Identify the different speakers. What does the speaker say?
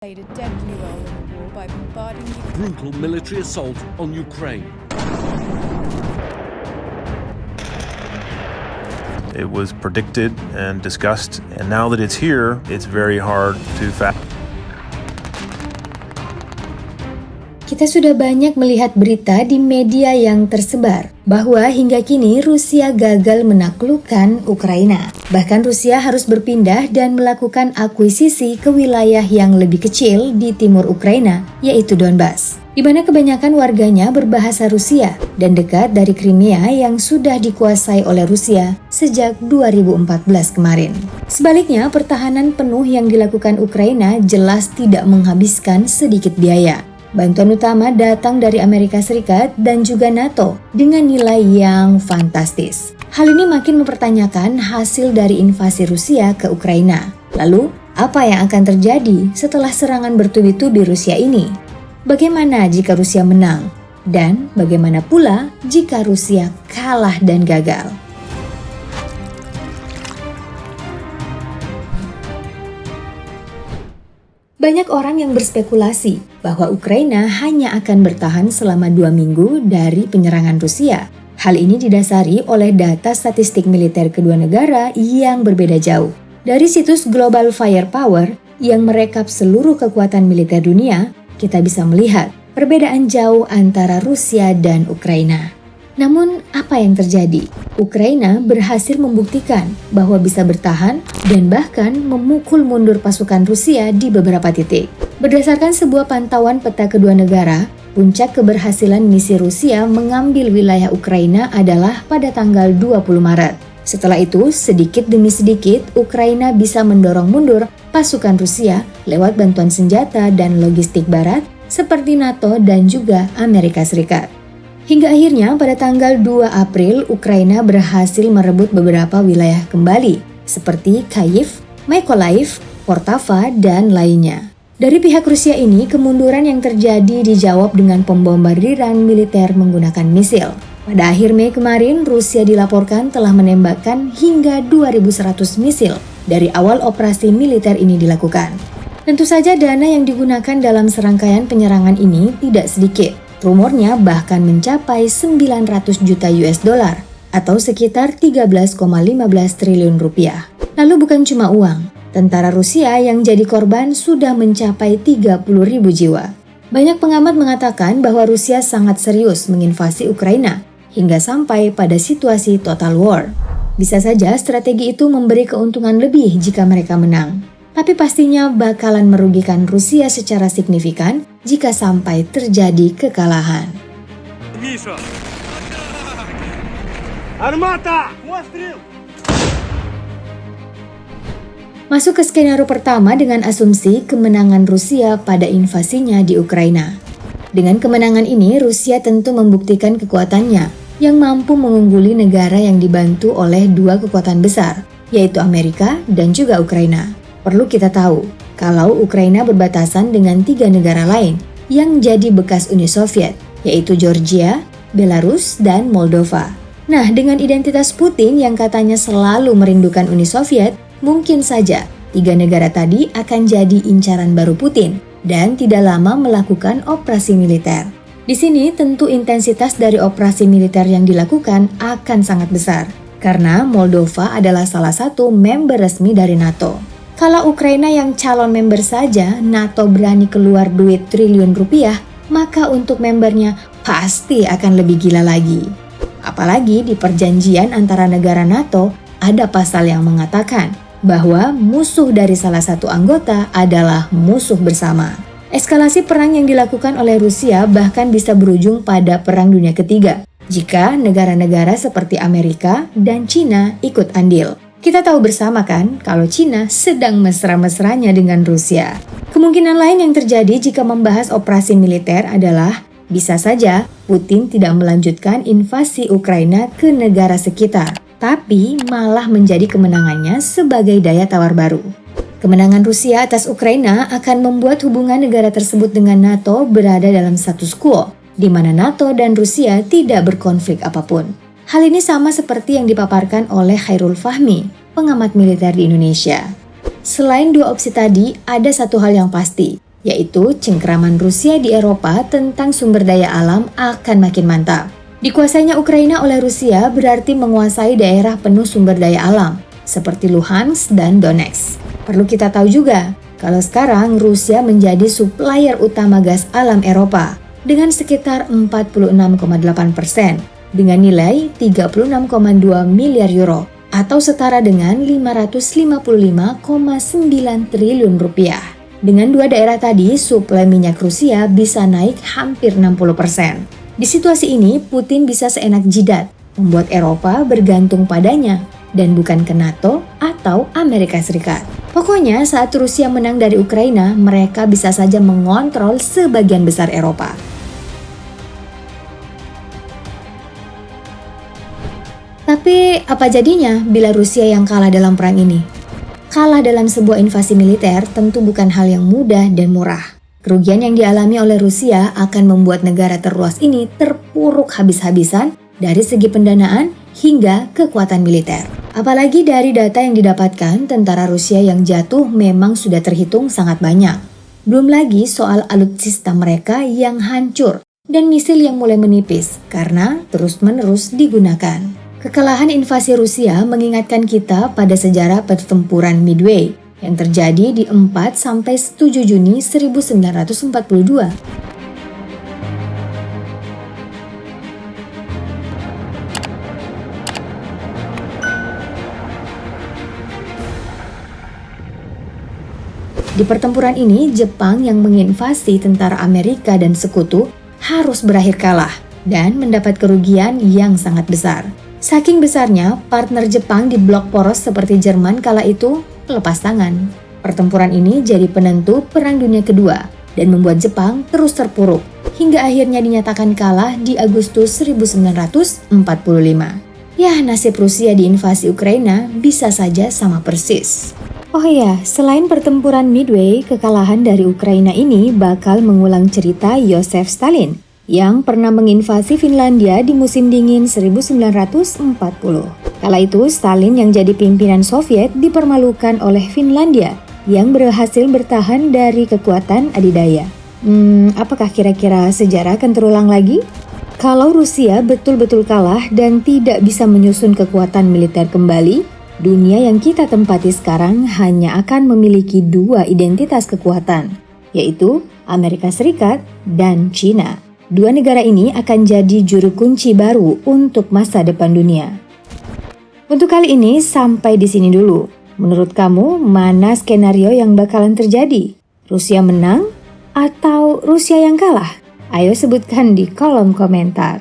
Speaker 1: played a deadly role in the war by bombarding
Speaker 2: Brutal military assault on Ukraine.
Speaker 3: It was predicted and discussed, and now that it's here, it's very hard to fathom.
Speaker 4: Kita sudah banyak melihat berita di media yang tersebar bahwa hingga kini Rusia gagal menaklukkan Ukraina. Bahkan Rusia harus berpindah dan melakukan akuisisi ke wilayah yang lebih kecil di timur Ukraina, yaitu Donbas, di mana kebanyakan warganya berbahasa Rusia dan dekat dari Crimea yang sudah dikuasai oleh Rusia sejak 2014 kemarin. Sebaliknya, pertahanan penuh yang dilakukan Ukraina jelas tidak menghabiskan sedikit biaya. Bantuan utama datang dari Amerika Serikat dan juga NATO dengan nilai yang fantastis. Hal ini makin mempertanyakan hasil dari invasi Rusia ke Ukraina. Lalu, apa yang akan terjadi setelah serangan bertubi-tubi Rusia ini? Bagaimana jika Rusia menang? Dan bagaimana pula jika Rusia kalah dan gagal? Banyak orang yang berspekulasi bahwa Ukraina hanya akan bertahan selama 2 minggu dari penyerangan Rusia. Hal ini didasari oleh data statistik militer kedua negara yang berbeda jauh. Dari situs Global Firepower yang merekap seluruh kekuatan militer dunia, kita bisa melihat perbedaan jauh antara Rusia dan Ukraina. Namun, apa yang terjadi? Ukraina berhasil membuktikan bahwa bisa bertahan dan bahkan memukul mundur pasukan Rusia di beberapa titik. Berdasarkan sebuah pantauan peta kedua negara, puncak keberhasilan misi Rusia mengambil wilayah Ukraina adalah pada tanggal 20 Maret. Setelah itu, sedikit demi sedikit, Ukraina bisa mendorong mundur pasukan Rusia lewat bantuan senjata dan logistik barat seperti NATO dan juga Amerika Serikat. Hingga akhirnya pada tanggal 2 April, Ukraina berhasil merebut beberapa wilayah kembali, seperti Kyiv, Mykolaiv, Poltava, dan lainnya. Dari pihak Rusia ini, kemunduran yang terjadi dijawab dengan pembombardiran militer menggunakan misil. Pada akhir Mei kemarin, Rusia dilaporkan telah menembakkan hingga 2.100 misil dari awal operasi militer ini dilakukan. Tentu saja dana yang digunakan dalam serangkaian penyerangan ini tidak sedikit. Rumornya bahkan mencapai 900 juta US dollar atau sekitar 13,15 triliun rupiah. Lalu bukan cuma uang, tentara Rusia yang jadi korban sudah mencapai 30.000 jiwa. Banyak pengamat mengatakan bahwa Rusia sangat serius menginvasi Ukraina hingga sampai pada situasi total war. Bisa saja strategi itu memberi keuntungan lebih jika mereka menang. Tapi pastinya bakalan merugikan Rusia secara signifikan jika sampai terjadi kekalahan.
Speaker 5: Misha! Armata! Выстрел!
Speaker 4: Masuk ke skenario pertama dengan asumsi kemenangan Rusia pada invasinya di Ukraina. Dengan kemenangan ini, Rusia tentu membuktikan kekuatannya yang mampu mengungguli negara yang dibantu oleh dua kekuatan besar, yaitu Amerika dan juga Ukraina. Perlu kita tahu, kalau Ukraina berbatasan dengan 3 negara lain yang jadi bekas Uni Soviet, yaitu Georgia, Belarus, dan Moldova. Nah, dengan identitas Putin yang katanya selalu merindukan Uni Soviet, mungkin saja 3 negara tadi akan jadi incaran baru Putin dan tidak lama melakukan operasi militer. Di sini tentu intensitas dari operasi militer yang dilakukan akan sangat besar, karena Moldova adalah salah satu member resmi dari NATO. Kalau Ukraina yang calon member saja, NATO berani keluar duit triliun rupiah, maka untuk membernya pasti akan lebih gila lagi. Apalagi di perjanjian antara negara NATO, ada pasal yang mengatakan bahwa musuh dari salah satu anggota adalah musuh bersama. Eskalasi perang yang dilakukan oleh Rusia bahkan bisa berujung pada Perang Dunia Ketiga, jika negara-negara seperti Amerika dan Cina ikut andil. Kita tahu bersama kan kalau Cina sedang mesra-mesranya dengan Rusia. Kemungkinan lain yang terjadi jika membahas operasi militer adalah bisa saja Putin tidak melanjutkan invasi Ukraina ke negara sekitar, tapi malah menjadi kemenangannya sebagai daya tawar baru. Kemenangan Rusia atas Ukraina akan membuat hubungan negara tersebut dengan NATO berada dalam status quo, di mana NATO dan Rusia tidak berkonflik apapun. Hal ini sama seperti yang dipaparkan oleh Khairul Fahmi, pengamat militer di Indonesia. Selain dua opsi tadi, ada satu hal yang pasti, yaitu cengkraman Rusia di Eropa tentang sumber daya alam akan makin mantap. Dikuasainya Ukraina oleh Rusia berarti menguasai daerah penuh sumber daya alam, seperti Luhansk dan Donetsk. Perlu kita tahu juga, kalau sekarang Rusia menjadi supplier utama gas alam Eropa dengan sekitar 46,8% dengan nilai 36,2 miliar euro atau setara dengan 555,9 triliun rupiah. Dengan dua daerah tadi, suplai minyak Rusia bisa naik hampir 60%. Di situasi ini, Putin bisa seenak jidat, membuat Eropa bergantung padanya dan bukan ke NATO atau Amerika Serikat. Pokoknya saat Rusia menang dari Ukraina, mereka bisa saja mengontrol sebagian besar Eropa. Tapi apa jadinya bila Rusia yang kalah dalam perang ini? Kalah dalam sebuah invasi militer tentu bukan hal yang mudah dan murah. Kerugian yang dialami oleh Rusia akan membuat negara terluas ini terpuruk habis-habisan dari segi pendanaan hingga kekuatan militer. Apalagi dari data yang didapatkan, tentara Rusia yang jatuh memang sudah terhitung sangat banyak. Belum lagi soal alutsista mereka yang hancur dan misil yang mulai menipis karena terus-menerus digunakan. Kekalahan invasi Rusia mengingatkan kita pada sejarah pertempuran Midway yang terjadi di 4-7 Juni 1942. Di pertempuran ini, Jepang yang menginvasi tentara Amerika dan sekutu harus berakhir kalah dan mendapat kerugian yang sangat besar. Saking besarnya, partner Jepang di blok poros seperti Jerman kala itu lepas tangan. Pertempuran ini jadi penentu Perang Dunia Kedua dan membuat Jepang terus terpuruk hingga akhirnya dinyatakan kalah di Agustus 1945. Ya, nasib Rusia di invasi Ukraina bisa saja sama persis. Oh iya, selain pertempuran Midway, kekalahan dari Ukraina ini bakal mengulang cerita Yosef Stalin yang pernah menginvasi Finlandia di musim dingin 1940. Kala itu, Stalin yang jadi pimpinan Soviet dipermalukan oleh Finlandia yang berhasil bertahan dari kekuatan adidaya. Apakah kira-kira sejarah akan terulang lagi? Kalau Rusia betul-betul kalah dan tidak bisa menyusun kekuatan militer kembali, dunia yang kita tempati sekarang hanya akan memiliki dua identitas kekuatan, yaitu Amerika Serikat dan China. Dua negara ini akan jadi juru kunci baru untuk masa depan dunia. Untuk kali ini sampai di sini dulu. Menurut kamu, mana skenario yang bakalan terjadi? Rusia menang atau Rusia yang kalah? Ayo sebutkan di kolom komentar.